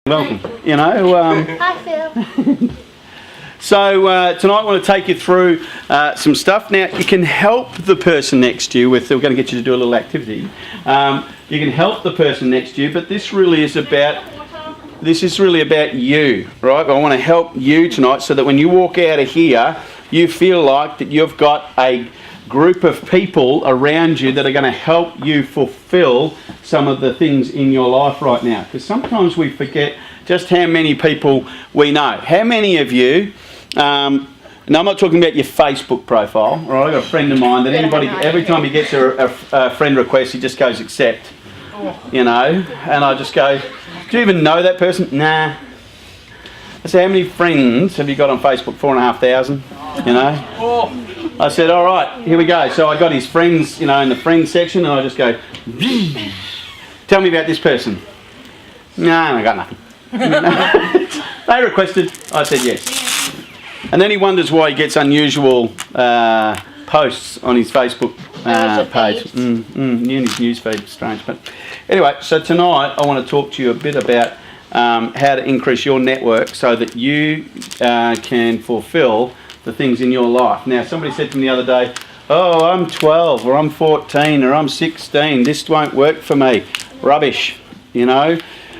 Welcome. You know. Hi, Phil. So tonight I want to take you through some stuff. Now you can help the person next to you with. We're going to get you to do a little activity. You can help the person next to you, but this really is about. This is really about you, right? I want to help you tonight, so that when you walk out of here, you feel like that you've got a group of people around you that are going to help you fulfill some of the things in your life right now. Because sometimes we forget just how many people we know. How many of you, now I'm not talking about your Facebook profile, right? I've got a friend of mine that anybody, every time he gets a friend request, he just goes accept, you know, and I just go, do you even know that person? Nah. I said, how many friends have you got on Facebook? 4,500, you know? I said, all right, here we go. So I got his friends, you know, in the friends section, and I just go, tell me about this person. No, I got nothing. They requested, I said yes. And then he wonders why he gets unusual posts on his Facebook page. His newsfeed, strange. But anyway, so tonight I want to talk to you a bit about how to increase your network so that you can fulfill the things in your life. Now, somebody said to me the other day, oh, I'm 12 or I'm 14 or I'm 16, this won't work for me. Rubbish, you know.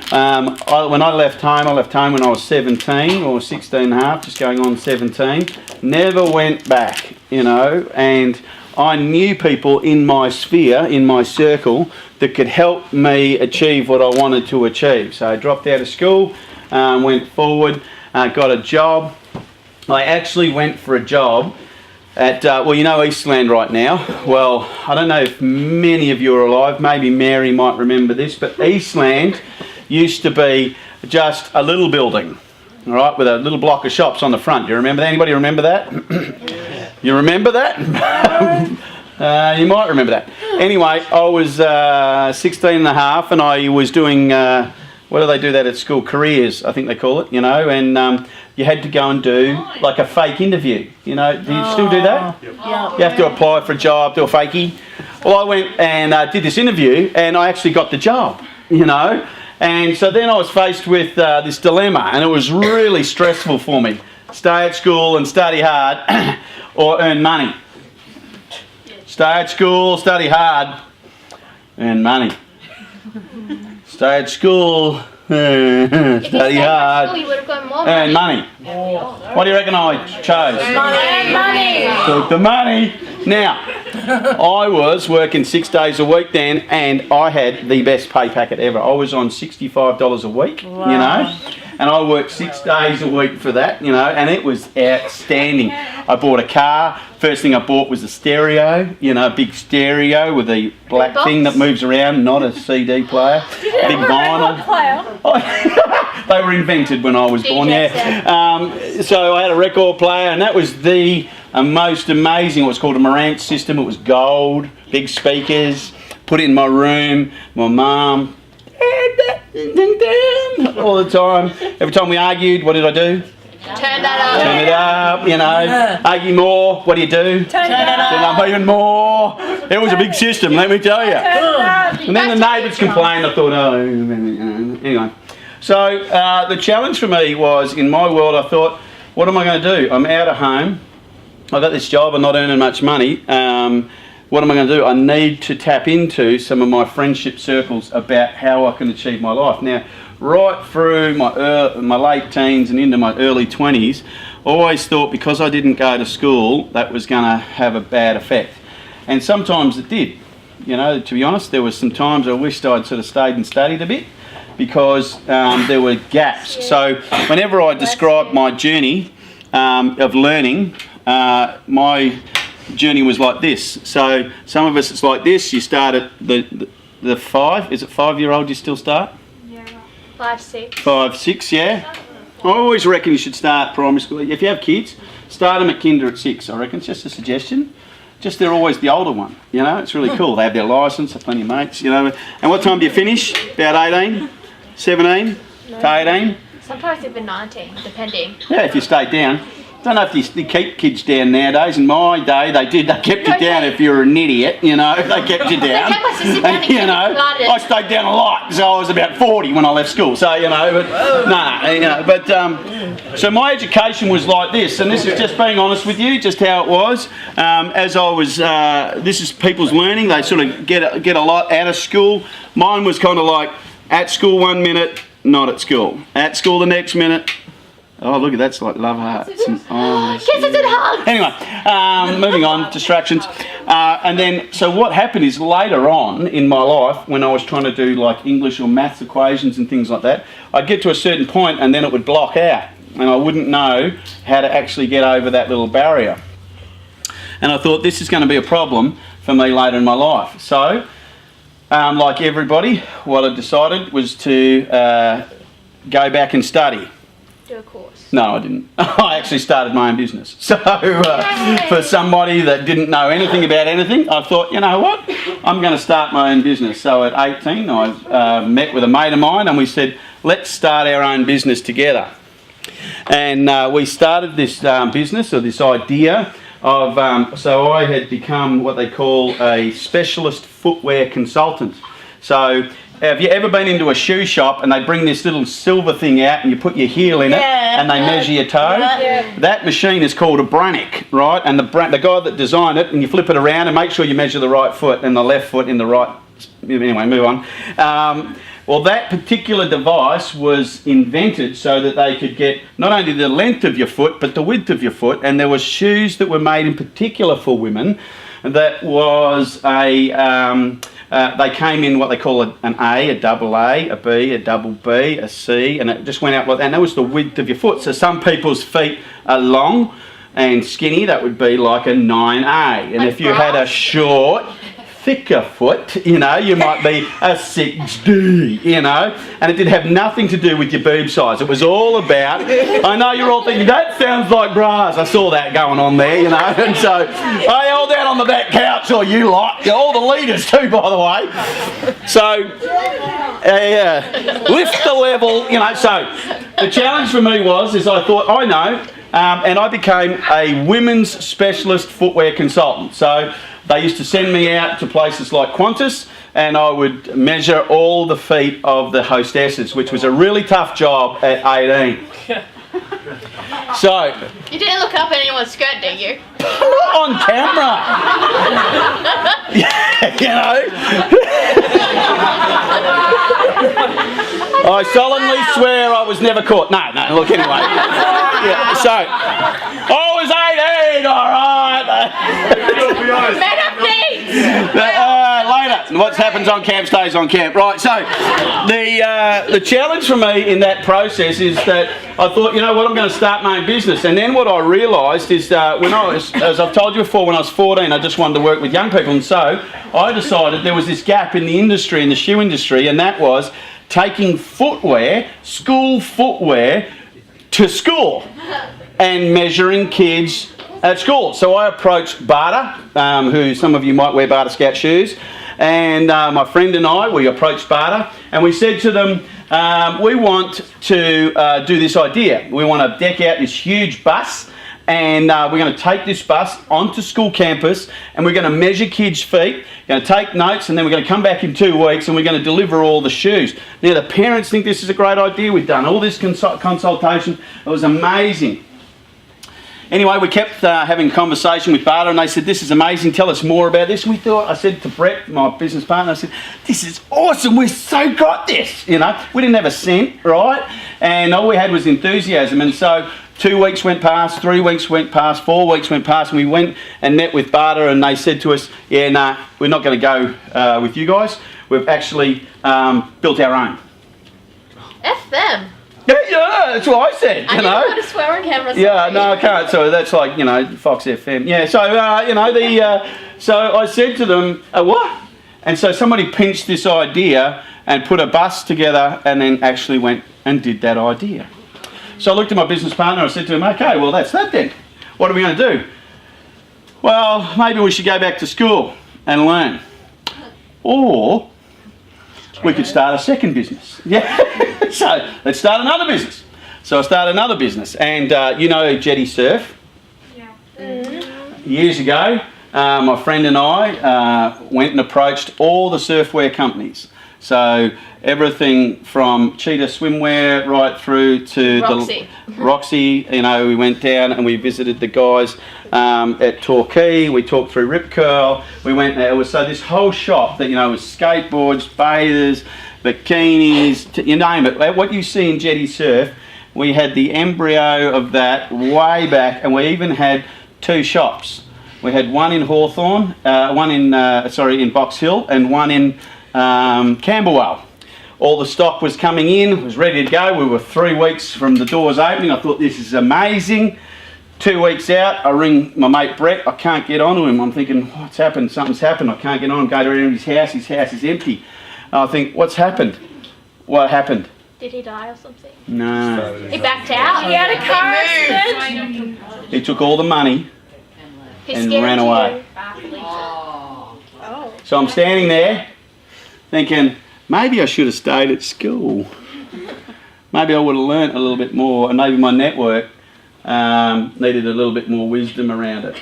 When I left home when I was 17 or 16 and a half, just going on 17, never went back, you know, and I knew people in my sphere, in my circle, that could help me achieve what I wanted to achieve. So I dropped out of school, went forward, got a job. I actually went for a job at, well, you know Eastland right now. Well, I don't know if many of you are alive. Maybe Mary might remember this, but Eastland used to be just a little building, all right, with a little block of shops on the front. Do you remember that? Anybody remember that? You remember that? You might remember that. Anyway, I was 16 and a half, and I was doing, what do they do that at school? Careers, I think they call it, you know, and you had to go and do like a fake interview, you know. Do you still do that? Yep. You have to apply for a job, do a fakie. Well, I went and did this interview, and I actually got the job, you know. And so then I was faced with this dilemma, and it was really stressful for me. Stay at school and study hard, or earn money. Stay at school, study hard, earn money. Stay at school, study hard, earn money. What do you reckon I chose? Money. Took the money. Now, I was working 6 days a week then, and I had the best pay packet ever. I was on $65 a week, you know, and I worked 6 days a week for that, you know, and it was outstanding. I bought a car. First thing I bought was a stereo, you know, a big stereo with a black thing that moves around, not a CD player, big vinyl. They were invented when I was born, yeah. So I had a record player, and that was the most amazing. It was called a Marantz system. It was gold, big speakers. Put it in my room. My mum, all the time. Every time we argued, what did I do? Turn that up. Turn it up, you know. Argue more. What do you do? Turn it up. Turn up even more. It was a big system, let me tell you. And then the neighbours complained. I thought, oh, anyway. So the challenge for me was, in my world, I thought, what am I going to do? I'm out of home. I got this job. I'm not earning much money. What am I going to do? I need to tap into some of my friendship circles about how I can achieve my life. Now, right through my late teens and into my early 20s, I always thought because I didn't go to school, that was going to have a bad effect. And sometimes it did. You know, to be honest, there was some times I wished I'd sort of stayed and studied a bit, because there were gaps. So whenever I described my journey of learning, my journey was like this. So some of us it's like this. You start at the 5, is it 5-year-old you still start? Yeah. 5, 6. 5, 6, yeah. I always reckon you should start primary school. If you have kids, start them at kinder at 6, I reckon. It's just a suggestion. Just they're always the older one, you know. It's really cool. They have their licence, have plenty of mates, you know. And what time do you finish? About 18? 17? To 18? Sometimes even 19, depending. Yeah, if you stay down. don't know if they keep kids down nowadays. In my day, they did. They kept you down if you were an idiot, you know. They kept you down. They kept us to sit down and you know, I stayed down a lot, so I was about 40 when I left school. So, you know, but so my education was like this, and this is just being honest with you, just how it was. As I was, this is people's learning. They sort of get a lot out of school. Mine was kind of like at school 1 minute, not at school. At school the next minute. Oh, look at that's like love hearts. Kisses and hugs. Anyway, moving on, distractions. And then, so what happened is later on in my life, when I was trying to do like English or maths equations and things like that, I'd get to a certain point and then it would block out. And I wouldn't know how to actually get over that little barrier. And I thought this is going to be a problem for me later in my life. So, like everybody, what I decided was to go back and study. Do a course. No, I didn't. I actually started my own business. So for somebody that didn't know anything about anything, I thought, you know what, I'm going to start my own business. So at 18, I met with a mate of mine and we said, let's start our own business together. And we started this business, or this idea of, so I had become what they call a specialist footwear consultant. So have you ever been into a shoe shop and they bring this little silver thing out and you put your heel in it and they measure your toe? Yeah. That machine is called a Brannick, right? And the guy that designed it, and you flip it around and make sure you measure the right foot and the left foot in the right... Anyway, move on. Well, that particular device was invented so that they could get not only the length of your foot, but the width of your foot. And there were shoes that were made in particular for women that was a... they came in what they call an A, a double A, a B, a double B, a C, and it just went out like that. And that was the width of your foot. So some people's feet are long and skinny, that would be like a 9A. And if you had a short, thicker foot, you know, you might be a 6D, you know, and it did have nothing to do with your boob size. It was all about, I know you're all thinking, that sounds like bras. I saw that going on there, you know, and so I all down on the back couch, or you lot, all the leaders too, by the way. So, lift the level, you know. So the challenge for me is I thought, I know, and I became a women's specialist footwear consultant. So they used to send me out to places like Qantas, and I would measure all the feet of the hostesses, which was a really tough job at 18. So, You didn't look up anyone's skirt, did you? not on camera. You know. I solemnly swear I was never caught. No, look, anyway. Yeah, so, I was 18, alright. Men of needs! Later. What happens on camp stays on camp. Right, so the challenge for me in that process is that I thought, you know what, I'm going to start my own business. And then what I realised is when I was, as I've told you before, when I was 14, I just wanted to work with young people. And so I decided there was this gap in the industry, in the shoe industry, and that was taking footwear, school footwear, to school and measuring kids at school. So I approached Barter, who some of you might wear Barter Scout shoes, and my friend and I, we approached Barter and we said to them, we want to do this idea. We want to deck out this huge bus, and we're going to take this bus onto school campus and we're going to measure kids' feet, going to take notes, and then we're going to come back in 2 weeks and we're going to deliver all the shoes. Now the parents think this is a great idea. We've done all this consultation. It was amazing. Anyway, we kept having conversation with Barter, and they said, this is amazing, tell us more about this. And we thought, I said to Brett, my business partner, I said, this is awesome, we've so got this, you know. We didn't have a cent, right? And all we had was enthusiasm. And so 2 weeks went past, 3 weeks went past, 4 weeks went past, and we went and met with Barter, and they said to us, yeah, nah, we're not going to go with you guys. We've actually built our own. F them. Yeah, that's what I said, I you didn't know. know how to swear on camera. Yeah, no, I can't. So that's like, you know, Fox FM. Yeah, so, you know, so I said to them, what? And so somebody pinched this idea and put a bus together and then actually went and did that idea. So I looked at my business partner and I said to him, okay, well, that's that then. What are we going to do? Well, maybe we should go back to school and learn. Or we could start a second business. Yeah. So let's start another business. So I started another business, and you know Jetty Surf? Years ago, my friend and I went and approached all the surfwear companies. So everything from Cheetah Swimwear right through to Roxy. the Roxy. You know, we went down and we visited the guys at Torquay. We talked through Rip Curl. We went there. So this whole shop that, you know, was skateboards, bathers, bikinis, you name it. What you see in Jetty Surf, we had the embryo of that way back, and we even had 2 shops. We had one in Hawthorne, one in Box Hill, and one in Camberwell. All the stock was coming in, was ready to go. We were 3 weeks from the doors opening. I thought, this is amazing. 2 weeks out, I ring my mate Brett. I can't get onto him. I'm thinking, what's happened? Something's happened. I can't get on. Go to his house. His house is empty. I think, what's happened? What happened? Did he die or something? No. He backed out? He had a car accident. He took all the money He and scared ran you. away. Oh. So I'm standing there thinking, maybe I should have stayed at school. Maybe I would have learnt a little bit more, and maybe my network needed a little bit more wisdom around it.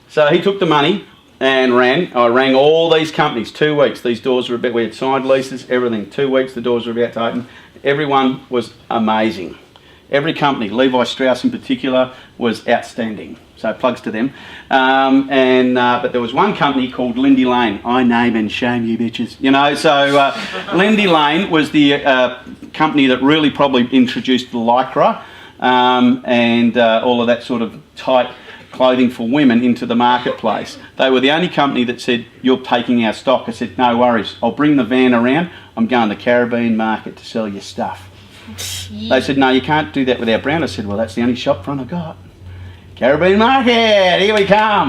So he took the money and ran. I rang all these companies, 2 weeks. These doors were we had signed leases, everything. 2 weeks, the doors were about to open. Everyone was amazing. Every company, Levi Strauss in particular, was outstanding. So plugs to them. But there was one company called Lindy Lane. I name and shame you bitches. You know, so Lindy Lane was the company that really probably introduced the Lycra and all of that sort of tight clothing for women into the marketplace. They were the only company that said, you're taking our stock. I said, no worries. I'll bring the van around. I'm going to the Caribbean market to sell your stuff. They said, no, you can't do that with our brand. I said, well, that's the only shop front I got. Caribbean market, here we come.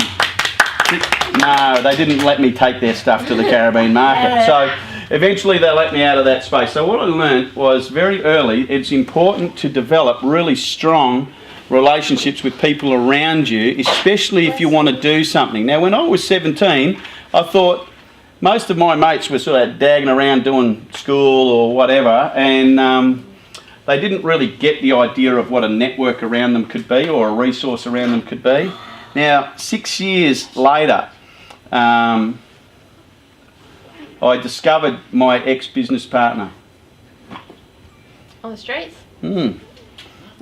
No, they didn't let me take their stuff to the Caribbean market. So eventually they let me out of that space. So what I learned was very early, it's important to develop really strong relationships with people around you, especially if you want to do something. Now, when I was 17, I thought most of my mates were sort of dagging around doing school or whatever, and they didn't really get the idea of what a network around them could be or a resource around them could be. Now, 6 years later, I discovered my ex-business partner. On the streets?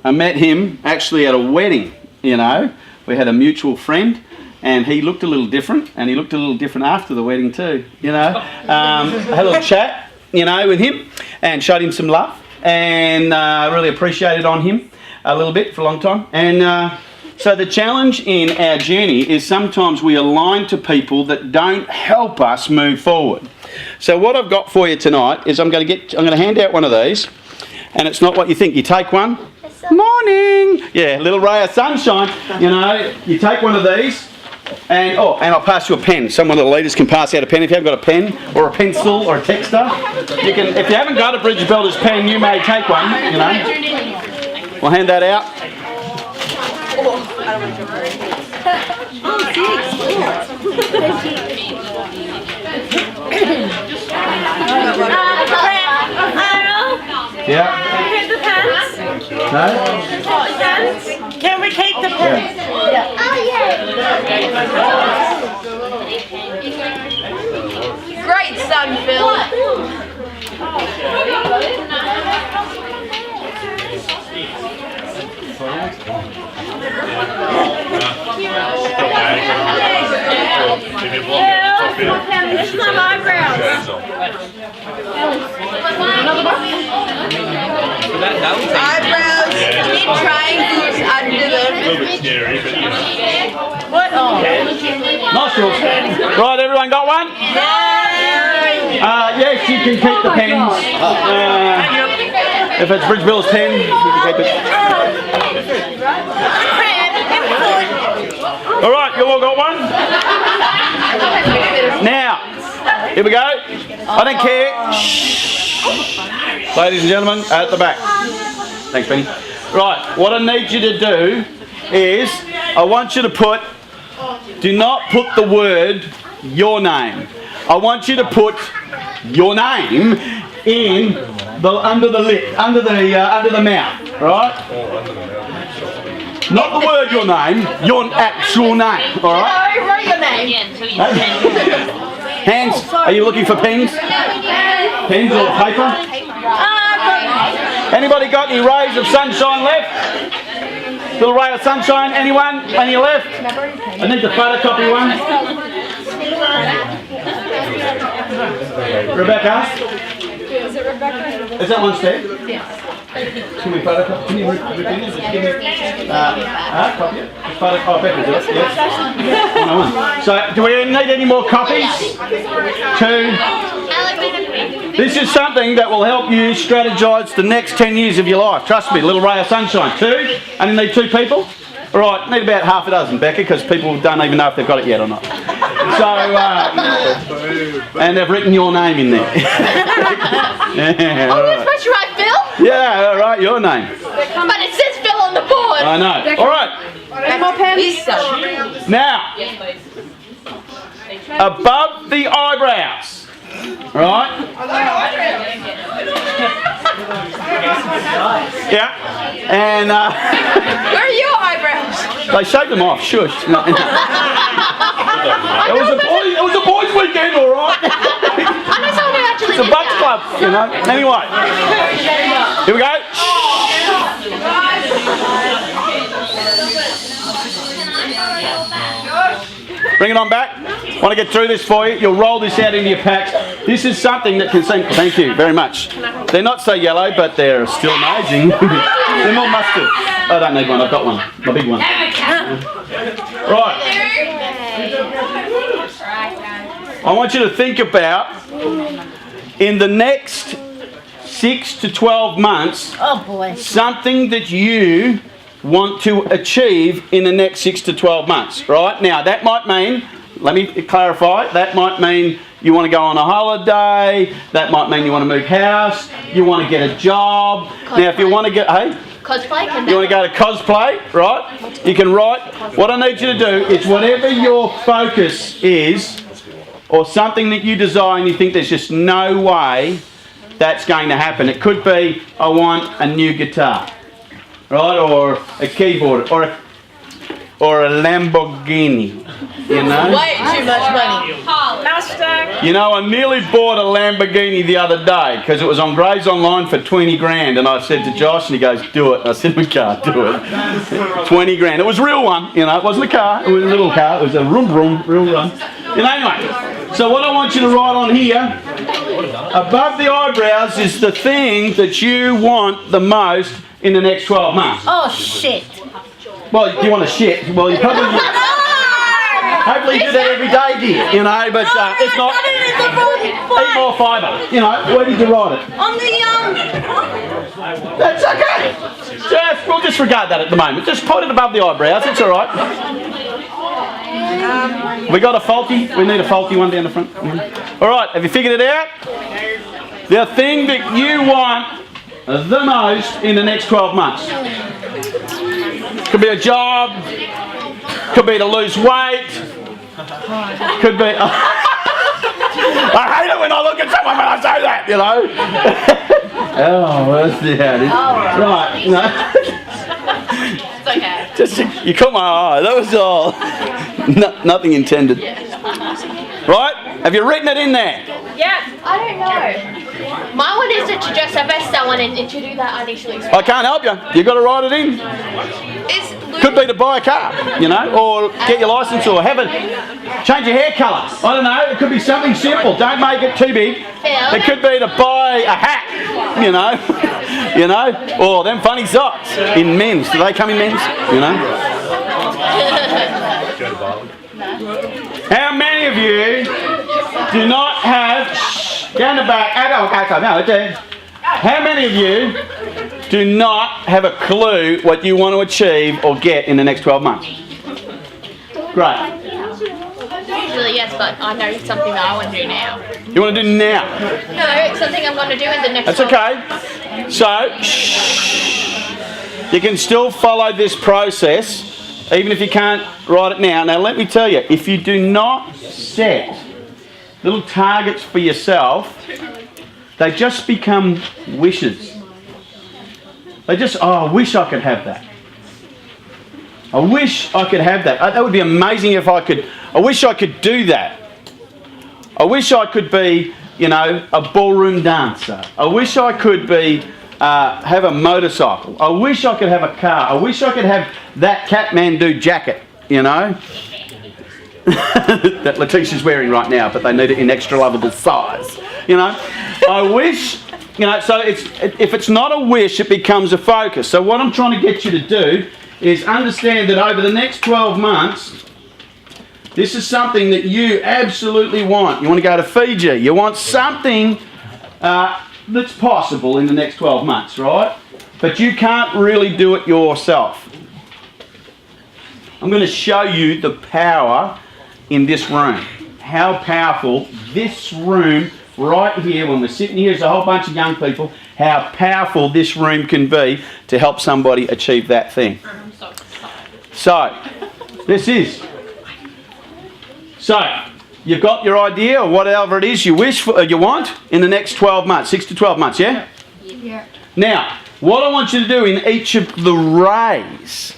I met him actually at a wedding, you know. We had a mutual friend, and he looked a little different, and he looked a little different after the wedding too, you know. I had a little chat, you know, with him and showed him some love, and really appreciated on him a little bit for a long time. And so the challenge in our journey is sometimes we align to people that don't help us move forward. So what I've got for you tonight is I'm going to hand out one of these, and it's not what you think. You take one. Morning. Yeah, little ray of sunshine. You know, you take one of these, and I'll pass you a pen. Some of the leaders can pass out a pen. If you haven't got a pen or a pencil or a texter, you can. If you haven't got a Bridge Builders pen, you may take one. You know, we'll hand that out. Yeah. No? Can we keep the pens? Yeah. Great son, Phil. It's my eyebrows. Eyebrows, keep triangles under them. A little bit scary, but you know. What? Oh. Nostrils. Right, everyone got one? Yes, you can keep the pens. If it's Bridge Builders pen, you can keep it. All right, you all got one? Now, here we go. I don't care. Shh. Ladies and gentlemen, at the back. Thanks, Benny. Right, what I need you to do is, I want you to do not put the word your name. I want you to put your name in under the lip, under the mouth, right? Not the word your name, your actual name, all right? Oh, write your name. Hands, are you looking for pens? Pens or paper? Anybody got any rays of sunshine left? Little ray of sunshine, anyone? Any left? I need the photocopy one. Rebecca? Is it Rebecca? Is that one step? Yes. Can we photocopy? Can you rip in? Just give me copy it. Just oh, Becca, do it. Yes. One. So, do we need any more copies? 2. This is something that will help you strategise the next 10 years of your life. Trust me, little ray of sunshine. 2. And you need 2 people? All right, need about half a dozen, Becca, because people don't even know if they've got it yet or not. So, and they've written your name in there. Yeah, Oh, we're supposed to write Phil? yeah, all right, your name. But it says Phil on the board. I know. All right, Any more pens? now, above the eyebrows, right? Yeah, and Where are your eyebrows? they shaved them off. Shush. No. It was a boys' weekend, all right. I know someone who actually It's a did butts that. club, you know. Anyway, here we go. Bring it on back. Want to get through this for you. You'll roll this out into your packs. This is something that can seem... Thank you very much. They're not so yellow, but they're still amazing. They're more mustard. I don't need one. I've got one. My big one. Right. I want you to think about, in the next 6 to 12 months, something that you want to achieve in the next 6 to 12 months, right? Now, that might mean, let me clarify, that might mean you want to go on a holiday, that might mean you want to move house, you want to get a job. Now, if you want to get, hey? Cosplay? You want to go to cosplay, right? You can write. What I need you to do is whatever your focus is, or something that you desire and you think there's just no way that's going to happen. It could be, I want a new guitar, right? Or a keyboard, or a Lamborghini, you know? Way too much money. Mustang. You know, I nearly bought a Lamborghini the other day because it was on Graves Online for 20 grand, and I said to Josh, and he goes, do it. And I said, we can't do it. 20 grand. It was a real one, you know, it wasn't a car, it was a little car, it was a real one. You know, anyway, so what I want you to write on here, above the eyebrows is the thing that you want the most in the next 12 months. Oh, shit. Well, do you want to shit? Well, you probably... Hopefully you do that every day, dear, you know, but if not, eat more fibre. You know, where did you write it? On the, That's okay. We'll disregard that at the moment. Just put it above the eyebrows, it's all right. We got a faulty? We need a faulty one down the front. All right, have you figured it out? The thing that you want the most in the next 12 months. Could be a job, could be to lose weight, could be... I hate it when I look at someone when I say that, you know. Oh, where's the hat? Right, no. It's okay. Just, you caught my eye, that was all. Nothing intended. Right, have you written it in there? yeah. I don't know. My one is to dress up as someone and to do that initially. I can't help you. You've got to write it in. Could be to buy a car, you know, or get your license, or change your hair colour. I don't know. It could be something simple. Don't make it too big. It could be to buy a hat, you know, or them funny socks in men's. Do they come in men's? You know. How many of you do not have? Down the back. How many of you do not have a clue what you want to achieve or get in the next 12 months? Great. Usually yes, but I know something that I want to do now. You want to do now? No, it's something I'm going to do in the next That's okay. So, you can still follow this process, even if you can't write it now. Now, let me tell you, if you do not set little targets for yourself, they just become wishes. They just, oh, I wish I could have that. I wish I could have that. That would be amazing if I could. I wish I could do that. I wish I could be, you know, a ballroom dancer. I wish I could be, have a motorcycle. I wish I could have a car. I wish I could have that Kathmandu jacket, you know. That Letitia's wearing right now, but they need it in extra lovable size. You know, I wish, you know, so if it's not a wish, it becomes a focus. So what I'm trying to get you to do is understand that over the next 12 months, this is something that you absolutely want. You want to go to Fiji. You want something that's possible in the next 12 months, right? But you can't really do it yourself. I'm going to show you the power in this room. How powerful this room right here, when we're sitting here as a whole bunch of young people, how powerful this room can be to help somebody achieve that thing. So, this is. So, you've got your idea of whatever it is you wish for, you want in the next 12 months, 6 to 12 months, yeah? Yeah. Now, what I want you to do in each of the rays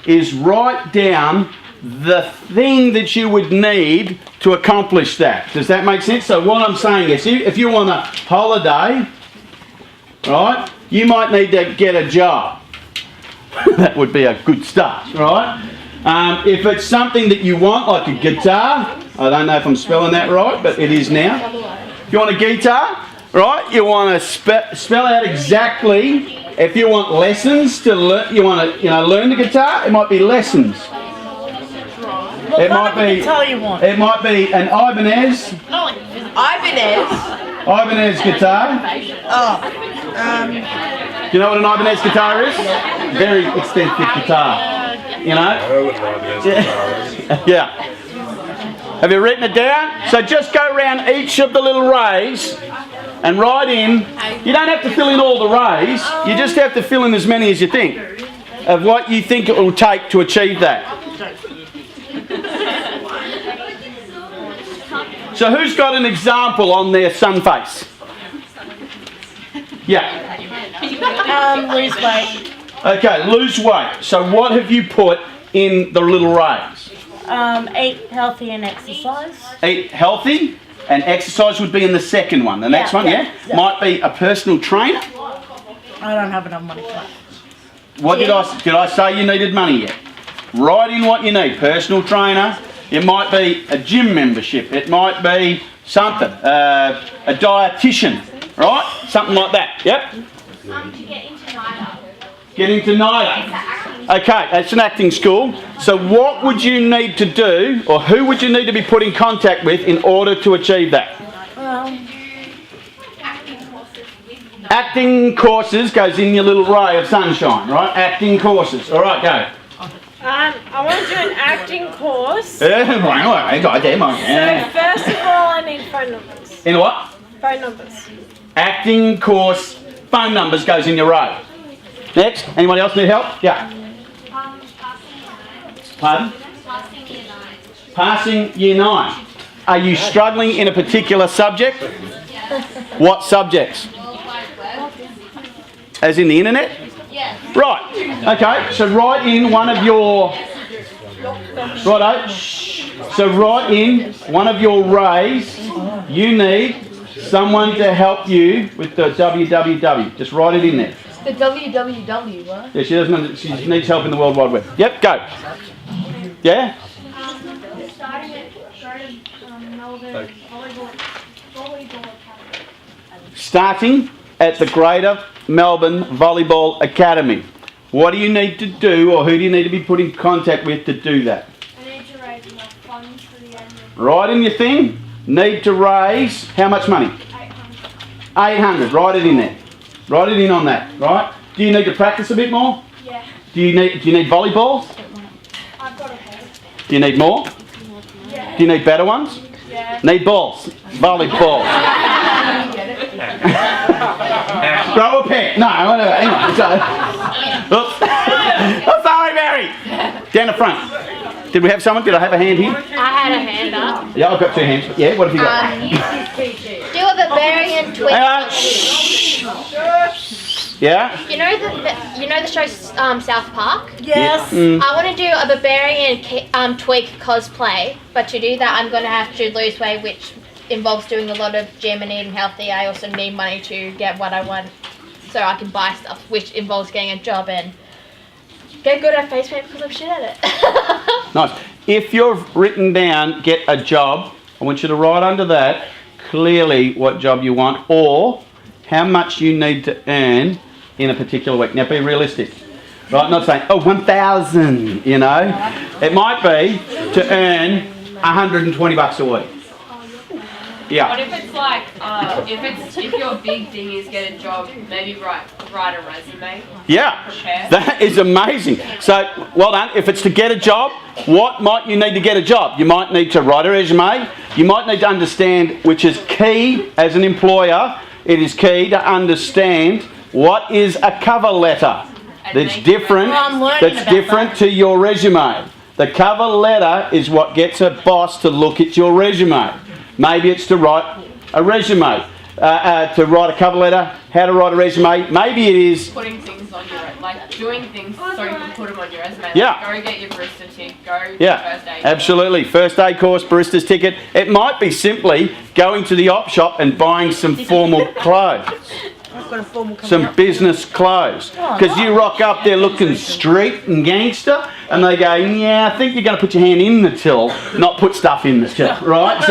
is write down the thing that you would need to accomplish that. Does that make sense? So what I'm saying is, if you want a holiday, right, you might need to get a job. That would be a good start, right? If it's something that you want, like a guitar, I don't know if I'm spelling that right, but it is now. If you want a guitar, right, you want to spell out exactly. If you want lessons to learn, you want to, learn the guitar, it might be lessons. What kind of guitar you want? It might be an Ibanez guitar. Do you know what an Ibanez guitar is? Very extensive guitar. You know? I know what an Ibanez guitar is. Yeah. Have you written it down? So just go around each of the little rays and write in. You don't have to fill in all the rays. You just have to fill in as many as you think of what you think it will take to achieve that. So who's got an example on their sun face? Yeah. Lose weight. Okay, lose weight. So what have you put in the little rays? Eat healthy and exercise. Eat healthy and exercise would be in the second one. The next one, yeah? Might be a personal trainer. I don't have enough money for that. What did I say you needed money yet? Write in what you need. Personal trainer. It might be a gym membership. It might be something. A dietitian, right? Something like that. Yep. To get into NIDA. Get into NIDA. Okay, that's an acting school. So what would you need to do, or who would you need to be put in contact with in order to achieve that? Acting courses goes in your little ray of sunshine, right? Acting courses. All right, go. I want to do an acting course. So Yeah. first of all, I need phone numbers. In what? Phone numbers. Acting course, phone numbers goes in your row. Next, anybody else need help? Yeah. Pardon? Passing year 9. Are you struggling in a particular subject? What subjects? As in the internet? Right. Okay, so write in one of your... Righto. So write in one of your rays. You need someone to help you with the www. Just write it in there. The www, what? Yeah, she doesn't. She needs help in the World Wide Web. Yep, go. Yeah. Starting at Melbourne volleyball academy. Starting at the Greater Melbourne Volleyball Academy. What do you need to do, or who do you need to be put in contact with to do that? I need to raise enough funds for the end of Write in your thing. Need to raise how much money? 800. 800. Write it in there. Write it in on that. Right. Do you need to practice a bit more? Yeah. Do you need volleyballs? I've got a head. Do you need more? Yeah. Do you need better ones? Yeah. Need balls. Volleyballs. Grow a pet. No, whatever. Anyway, so. Oops. Oh, sorry, Mary. Down the front. Did we have someone? Did I have a hand here? I had a hand up. Yeah, I've got 2 hands. Yeah, what have you got? Do the barbarian tweak. Hang on. Shh. Yeah? You know the show South Park? Yes. I want to do a barbarian tweak cosplay, but to do that I'm going to have to lose weight, which involves doing a lot of gym and eating healthy. I also need money to get what I want so I can buy stuff, which involves getting a job and get good at face paint because I'm shit at it. Nice. If you've written down get a job, I want you to write under that clearly what job you want or how much you need to earn in a particular week. Now be realistic. Right? Not saying, 1,000, you know. It might be to earn $120 a week. Yeah. What if it's like, if your big thing is get a job, maybe write a resume? Yeah, Prepare. that is amazing. So, well done. If it's to get a job, what might you need to get a job? You might need to write a resume. You might need to understand, which is key as an employer, it is key to understand what is a cover letter that's different to your resume. The cover letter is what gets a boss to look at your resume. Maybe it's to write a resume, to write a cover letter, how to write a resume. Maybe it is Putting things on your, like doing things so you can put them on your resume. Like, Yeah. Go get your barista ticket, go to Yeah, first aid. absolutely. First aid course, barista's ticket. It might be simply going to the op shop and buying some formal clothes. I've got a formal coming Some up. business clothes. Because you rock up there looking street and gangster and they go, yeah, I think you're going to put your hand in the till, not put stuff in the till, right?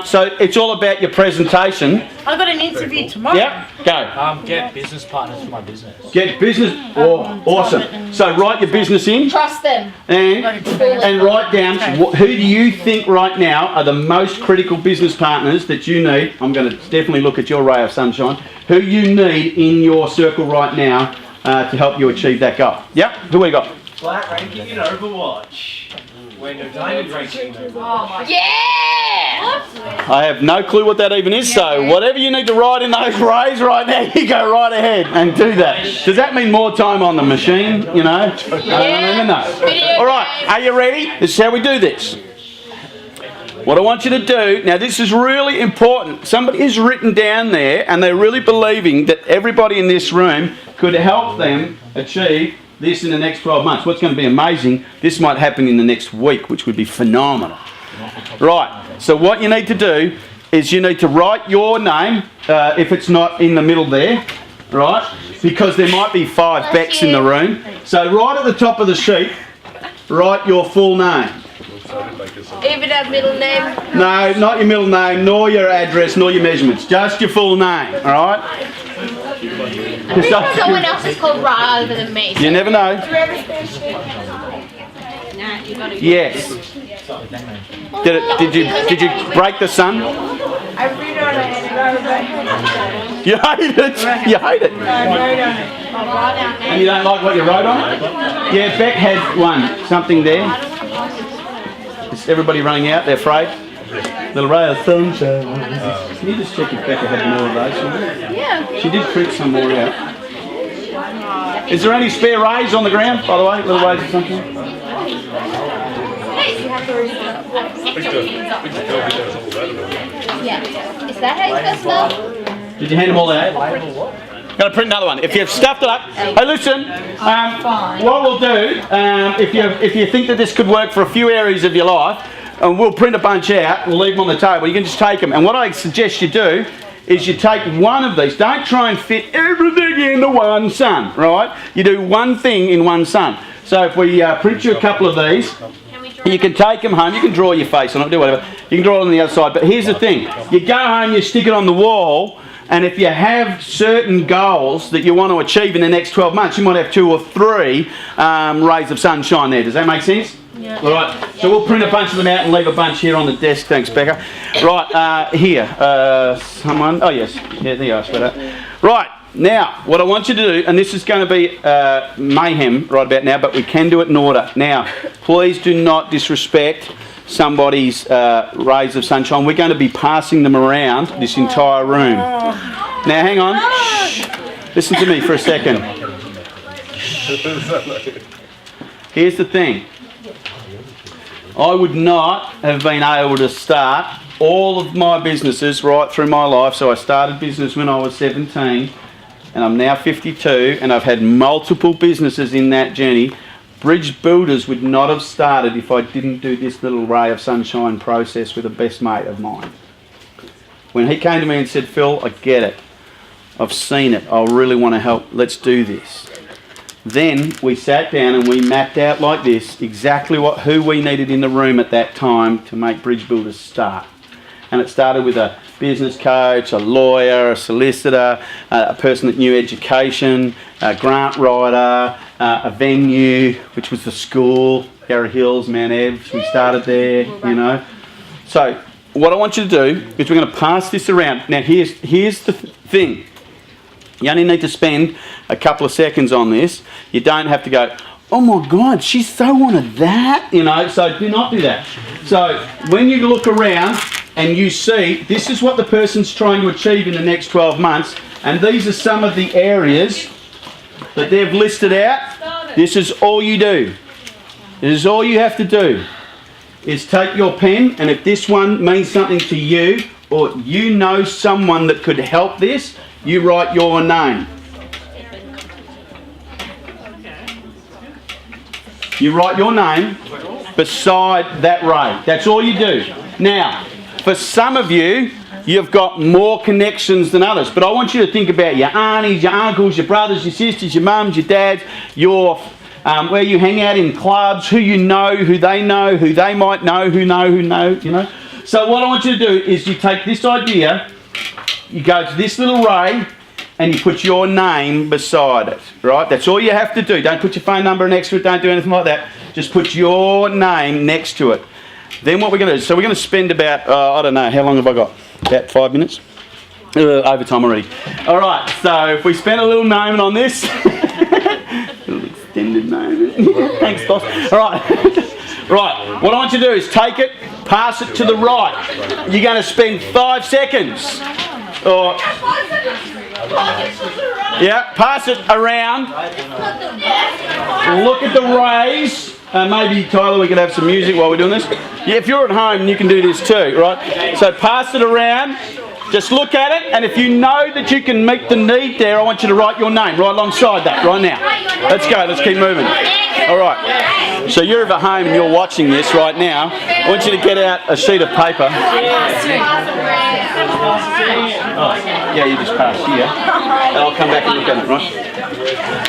So it's all about your presentation. I've got an interview tomorrow. Yep, go. Get business partners for my business. Get business. Oh, awesome. So write your business in Trust them. and write down who do you think right now are the most critical business partners that you need. I'm going to definitely look at your ray of sunshine. Who you need in your circle right now to help you achieve that goal. Yep, who we got? Flat ranking in Overwatch. When the diamond ranking. Yeah! I have no clue what that even is, so whatever you need to write in those rays right now, you go right ahead and do that. Does that mean more time on the machine, you know? I don't even know. All right, are you ready? This is how we do this. What I want you to do, now this is really important. Somebody has written down there and they're really believing that everybody in this room could help them achieve this in the next 12 months. What's going to be amazing, this might happen in the next week, which would be phenomenal. Right, so what you need to do is you need to write your name, if it's not in the middle there, right? Because there might be 5 Becks in the room. So right at the top of the sheet, write your full name. Even our middle name. No, not your middle name, nor your address, nor your measurements. Just your full name, all right? Someone else is called right other than me. You never know. Yes. Did you break the sun? I read on it. You hate it. You hate it. I wrote on it. And you don't like what you wrote on it? Yeah, Beck had one. Something there. Is everybody running out? They're afraid? Little ray of sunshine. Can you just check if Becca had more of those? Yeah. She did print some more out. Is there any spare rays on the ground, by the way? Little rays or something? Yeah. Is that how you're supposed to spell? Did you hand them all out? Going to print another one. If you've stuffed it up, hey, listen. What we'll do, if you think that this could work for a few areas of your life, and we'll print a bunch out. We'll leave them on the table. You can just take them. And what I suggest you do is you take one of these. Don't try and fit everything into one sun, right? You do one thing in one sun. So if we print you a couple of these, you can take them home. You can draw your face on it, do whatever. You can draw it on the other side. But here's the thing. You go home, you stick it on the wall, and if you have certain goals that you want to achieve in the next 12 months, you might have 2 or 3 rays of sunshine there. Does that make sense? Yeah. All right. So we'll print a bunch of them out and leave a bunch here on the desk. Thanks, Becca. Right, here. Someone. Oh, yes. Yeah, there you are, sweater. Right. Now, what I want you to do, and this is going to be mayhem right about now, but we can do it in order. Now, please do not disrespect somebody's rays of sunshine. We're going to be passing them around this entire room. Now, hang on. Shh. Listen to me for a second. Here's the thing. I would not have been able to start all of my businesses right through my life. So I started business when I was 17 and I'm now 52 and I've had multiple businesses in that journey. Bridge Builders would not have started if I didn't do this little ray of sunshine process with a best mate of mine. When he came to me and said, Phil, I get it. I've seen it. I really want to help. Let's do this. Then we sat down and we mapped out like this exactly who we needed in the room at that time to make Bridge Builders start. And it started with a business coach, a lawyer, a solicitor, a person that knew education, a grant writer, a venue, which was the school, Yarra Hills, Mount Eves. We started there, you know. So what I want you to do is we're going to pass this around. Now here's the thing. You only need to spend a couple of seconds on this. You don't have to go, oh my God, she so wanted that, you know, so do not do that. So when you look around and you see this is what the person's trying to achieve in the next 12 months, and these are some of the areas that they've listed out, this is all you do. This is all you have to do, is take your pen, and if this one means something to you, or you know someone that could help this, you write your name. You write your name beside that ray. That's all you do. Now, for some of you, you've got more connections than others. But I want you to think about your aunties, your uncles, your brothers, your sisters, your mums, your dads, your where you hang out in clubs, who you know, who they might know, who know, you know. So what I want you to do is you take this idea, you go to this little ray, and you put your name beside it, right? That's all you have to do. Don't put your phone number next to it. Don't do anything like that. Just put your name next to it. Then what we're going to do, so we're going to spend about, I don't know, how long have I got? About 5 minutes? Overtime already. All right, so if we spend a little moment on this, a little extended moment. Thanks, boss. All right. Right, what I want you to do is take it, pass it to the right. You're going to spend 5 seconds. Or, yeah, pass it around. Look at the rays. Maybe, Tyler, we could have some music while we're doing this. Yeah, if you're at home, you can do this too, right? So pass it around. Just look at it, and if you know that you can meet the need there, I want you to write your name right alongside that right now. Let's go. Let's keep moving. All right. So you're at home and you're watching this right now. I want you to get out a sheet of paper. Yeah, you just pass here, and I'll come back and look at it, right?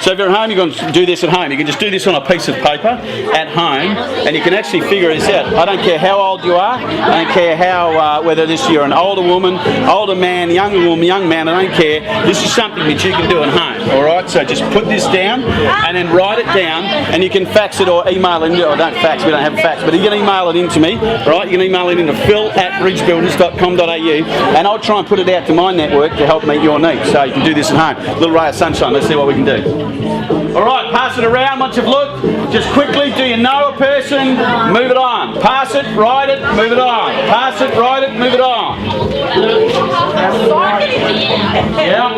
So if you're at home, you're going to do this at home. You can just do this on a piece of paper at home, and you can actually figure this out. I don't care how old you are. I don't care how whether you're an older woman, older man, younger woman, young man. I don't care. This is something that you can do at home. All right. So just put this down, and then write it down, and you can fax it or email it. Or don't fax. We don't have a fax, but you can email it in to me. Right. You can email it into phil@bridgebuilders.com.au, and I'll try and put it out to my network to help meet your needs. So you can do this at home. Little ray of sunshine. Let's see what we can do. All right, pass it around once you've looked. Just quickly, do you know a person? Move it on. Pass it, write it, move it on. Pass it, write it, move it on. Yeah.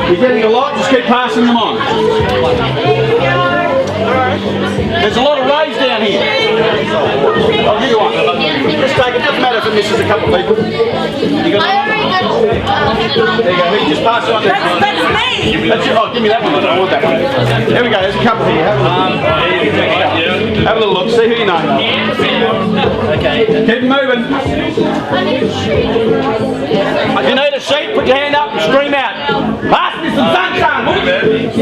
You're getting a lot, just keep passing them on. There's a lot of rays down here. I'll give you one. Just take it, doesn't matter if it misses a couple of people. You got one? There you go, just pass it on. That's me! That's your, oh, give me that one, I don't want that one. There we go, there's a couple here. Have a little look, see who you know. Okay. Keep moving. If you need a sheet, put your hand up and scream out. Pass me some sunshine, woman!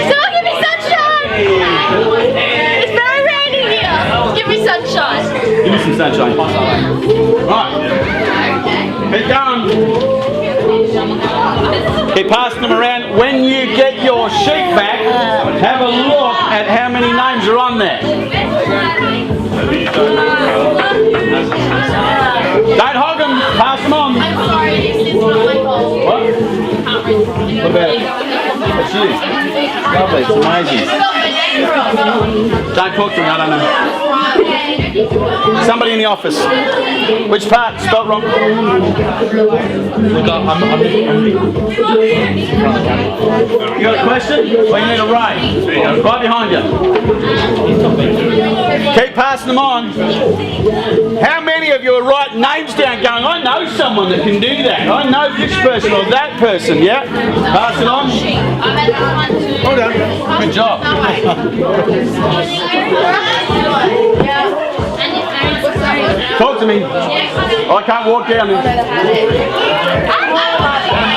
Someone give me sunshine! It's very rainy here. Give me sunshine. Give me some sunshine. Right. Keep going. Keep passing them around. When you get your sheet back, have a look at how many names are on there. Don't hog them. Pass them on. I'm sorry, this is not my fault. What? Can't read. What about it? That's you. Lovely. It's amazing. Don't talk to me. I don't know. Somebody in the office. Which part? Spelled wrong. Look, I'm You got a question? Well, you need a ray. Right behind you. Keep passing them on. How many of you are writing names down going, I know someone that can do that. I know this person or that person, yeah? Pass it on. Well done. Good job. Talk to me. I can't walk down there.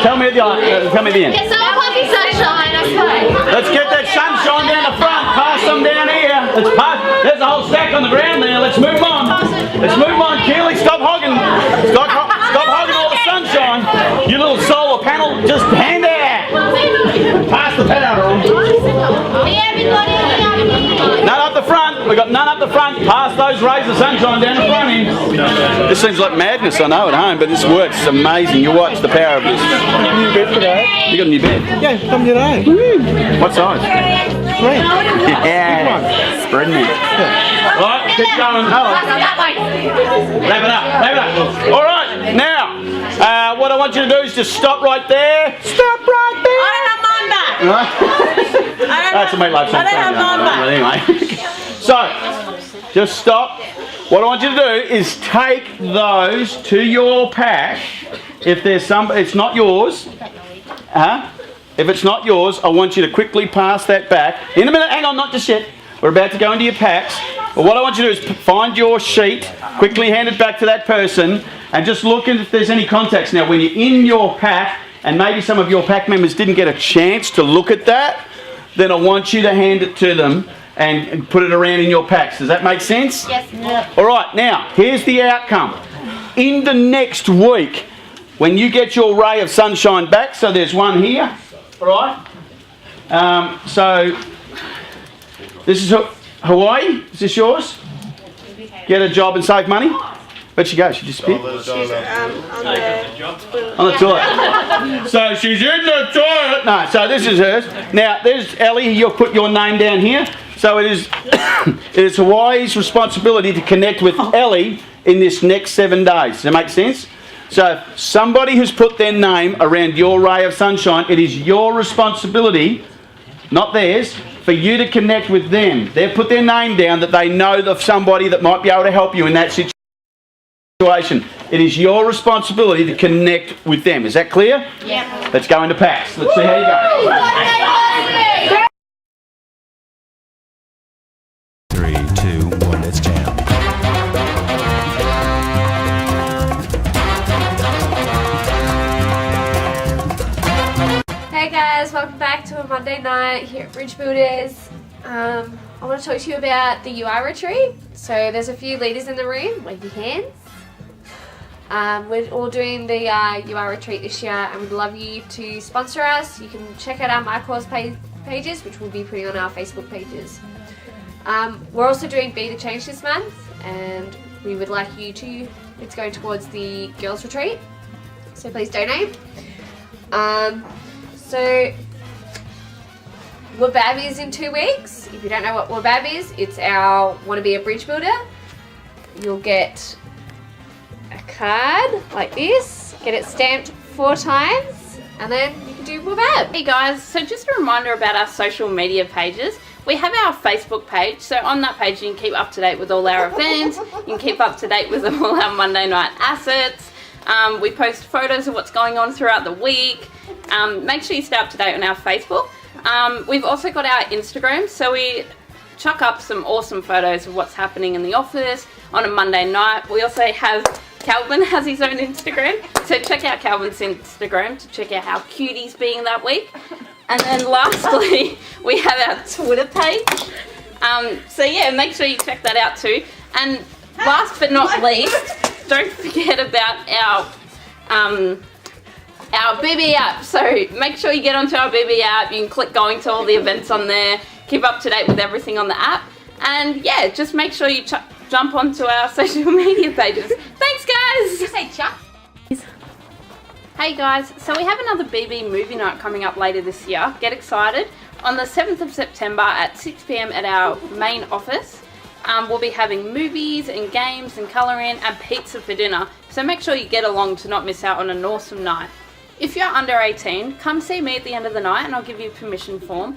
Tell me at the end. Yes, I'm happy sunshine, I suppose. Let's get that sunshine down the front. Pass them down here. Let's pass. There's a whole stack on the ground there. Let's move on. Let's move on, Keely. Stop hogging. Stop hogging all the sunshine. You little solar panel. Just hand there. Pass the powder on. None up the front. We've got none up the front. Pass those rays of sunshine down the front end. This seems like madness, I know, at home, but this works. It's amazing. You watch the power of this. New bed today. You got a new bed? Yeah, come today. What size? Great. Yeah. Spreading it. Right, keep going. Wrap it up. All right, now, what I want you to do is just stop right there. Stop right there. I don't have mine back. Right? That's a meatloaf song. I don't have mine back. Anyway. So, just stop. What I want you to do is take those to your pack. If there's some, it's not yours. If it's not yours, I want you to quickly pass that back. In a minute, hang on, not just yet. We're about to go into your packs. But what I want you to do is find your sheet, quickly hand it back to that person, and just look if there's any contacts. Now, when you're in your pack, and maybe some of your pack members didn't get a chance to look at that, then I want you to hand it to them and put it around in your packs. Does that make sense? Yes. All right, now, here's the outcome. In the next week, when you get your ray of sunshine back, so there's one here, all right? So, this is Hawaii. Is this yours? Get a job and save money? Where'd she go? She disappeared? On On the toilet. So she's in the toilet. No, so this is hers. Now, there's Ellie. You'll put your name down here. So it is, it is Hawaii's responsibility to connect with Ellie in this next 7 days. Does that make sense? So somebody who's put their name around your ray of sunshine, it is your responsibility, not theirs, for you to connect with them. They've put their name down that they know of somebody that might be able to help you in that situation. It is your responsibility to connect with them. Is that clear? Yeah. Let's go into packs. Let's see how you go. 3, 2, 1, let's jam. Hey guys, welcome back to a Monday night here at Bridge Builders. I want to talk to you about the UI retreat. So there's a few leaders in the room, wave your hands. We're all doing the UI retreat this year and we'd love you to sponsor us. You can check out our My Cause pages, which we'll be putting on our Facebook pages. We're also doing Be the Change this month and we would like you to, it's going towards the girls retreat, so please donate. So WBAB is in 2 weeks. If you don't know what WBAB is, it's our Want to Be a Bridge Builder. You'll get a card like this, get it stamped 4 times, and then you can do WBAB. Hey guys, so just a reminder about our social media pages. We have our Facebook page, so on that page you can keep up to date with all our events, you can keep up to date with all our Monday night assets. We post photos of what's going on throughout the week. Make sure you stay up to date on our Facebook. We've also got our Instagram, so we chuck up some awesome photos of what's happening in the office on a Monday night. We also have, Calvin has his own Instagram, so check out Calvin's Instagram to check out how cute he's being that week. And then lastly, we have our Twitter page. So yeah, make sure you check that out too. And last but not least, don't forget about our BB app. So make sure you get onto our BB app. You can click going to all the events on there. Keep up to date with everything on the app. And yeah, just make sure you jump onto our social media pages. Thanks guys! Did you say Chuck? Hey guys, so we have another BB movie night coming up later this year. Get excited. On the 7th of September at 6 PM at our main office. We'll be having movies and games and colouring and pizza for dinner, so make sure you get along to not miss out on an awesome night. If you're under 18, come see me at the end of the night and I'll give you a permission form.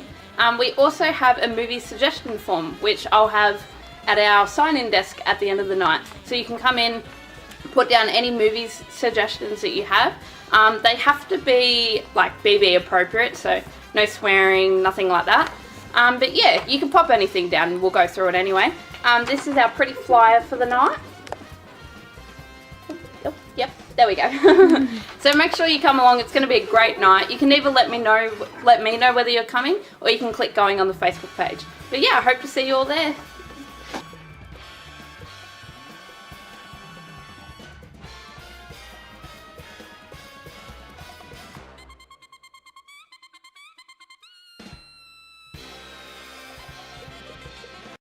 We also have a movie suggestion form, which I'll have at our sign-in desk at the end of the night. So you can come in, put down any movies suggestions that you have. They have to be like BB appropriate, so no swearing, nothing like that. But yeah, you can pop anything down and we'll go through it anyway. This is our pretty flyer for the night. Oh, yep, there we go. So make sure you come along. It's going to be a great night. You can either let me know whether you're coming, or you can click going on the Facebook page. But yeah, I hope to see you all there.